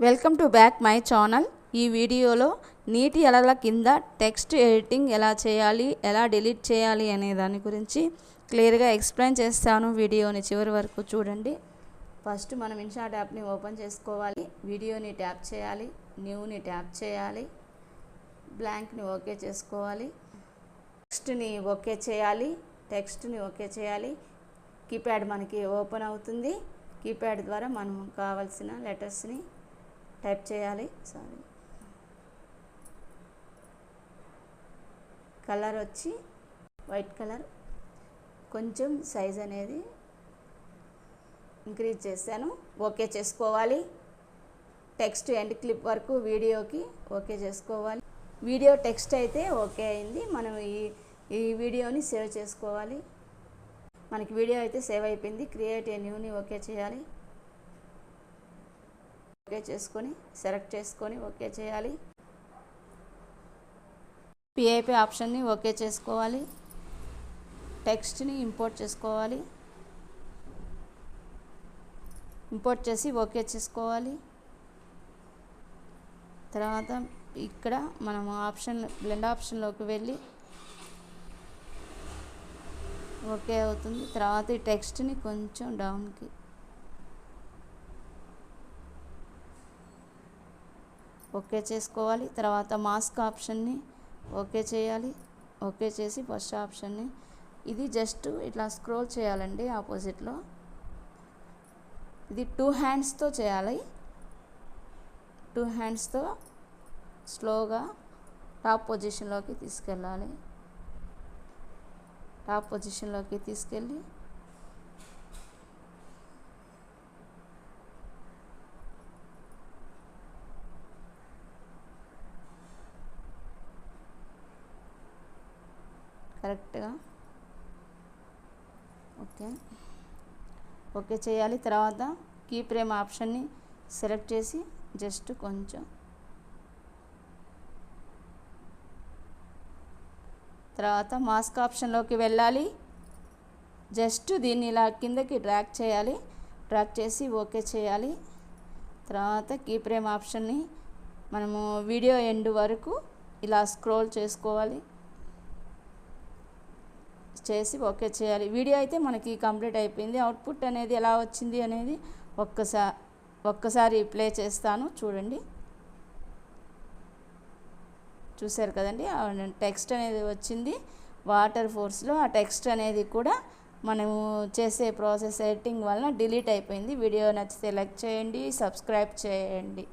Welcome to back my channel. ఈ వీడియోలో నీటి అలల కింద టెక్స్ట్ ఎడిటింగ్ ఎలా చేయాలి, ఎలా డిలీట్ చేయాలి అనే దాని గురించి క్లియర్గా ఎక్స్ప్లెయిన్ చేస్తాను. వీడియోని చివరి వరకు చూడండి. ఫస్ట్ మనం ఇన్షాట్ యాప్ని ఓపెన్ చేసుకోవాలి. వీడియోని ట్యాప్ చేయాలి, న్యూని ట్యాప్ చేయాలి, బ్లాంక్ని ఓకే చేసుకోవాలి, టెక్స్ట్ని ఓకే చేయాలి. కీప్యాడ్ మనకి ఓపెన్ అవుతుంది. కీప్యాడ్ ద్వారా మనం కావాల్సిన లెటర్స్ని టైప్ చేయాలి. కలర్ వచ్చి వైట్ కలర్. కొంచెం సైజ్ అనేది ఇంక్రీజ్ చేశాను. ఓకే చేసుకోవాలి. టెక్స్ట్ ఎండ్ క్లిప్ వరకు వీడియోకి ఓకే చేసుకోవాలి. వీడియో టెక్స్ట్ అయితే ఓకే అయింది. మనం ఈ వీడియోని సేవ్ చేసుకోవాలి. మనకి వీడియో అయితే సేవ్ అయిపోయింది. క్రియేట్ ఏ న్యూని ఓకే చేయాలి. ఓకే చేసుకొని సెలెక్ట్ చేసుకొని ఓకే చేయాలి. పిఐపి ఆప్షన్ని ఓకే చేసుకోవాలి. టెక్స్ట్ని ఇంపోర్ట్ చేసుకోవాలి. ఇంపోర్ట్ చేసి ఓకే చేసుకోవాలి. తర్వాత ఇక్కడ మనం బ్లెండ్ ఆప్షన్లోకి వెళ్ళి ఓకే అవుతుంది. తర్వాత ఈ టెక్స్ట్ని కొంచెం డౌన్కి ఓకే చేసుకోవాలి. తర్వాత మాస్క్ ఆప్షన్ని ఓకే చేయాలి. ఓకే చేసి ఫస్ట్ ఆప్షన్ని ఇది జస్ట్ ఇట్లా స్క్రోల్ చేయాలండి. ఆపోజిట్లో ఇది 2 హ్యాండ్స్తో చేయాలి. 2 హ్యాండ్స్తో స్లోగా టాప్ పొజిషన్లోకి తీసుకెళ్ళాలి. టాప్ పొజిషన్లోకి తీసుకెళ్ళి కరెక్ట్గా ఓకే చేయాలి. తర్వాత కీ ఫ్రేమ్ ఆప్షన్ని సెలెక్ట్ చేసి జస్ట్ కొంచెం తర్వాత మాస్క్ ఆప్షన్లోకి వెళ్ళాలి. జస్ట్ దీన్ని ఇలా కిందకి డ్రాగ్ చేయాలి. డ్రాగ్ చేసి ఓకే చేయాలి. తర్వాత కీ ఫ్రేమ్ ఆప్షన్ని మనము వీడియో ఎండ్ వరకు ఇలా స్క్రోల్ చేసుకోవాలి. చేసి ఓకే చేయాలి. వీడియో అయితే మనకి కంప్లీట్ అయిపోయింది. అవుట్పుట్ అనేది ఎలా వచ్చింది అనేది ఒక్కసారి ప్లే చేస్తాను, చూడండి. చూశారు కదండి, టెక్స్ట్ అనేది వచ్చింది వాటర్ ఫోర్స్లో. ఆ టెక్స్ట్ అనేది కూడా మనము చేసే ప్రాసెస్ ఎడిటింగ్ వలన డిలీట్ అయిపోయింది. వీడియో నచ్చితే లైక్ చేయండి, సబ్స్క్రైబ్ చేయండి.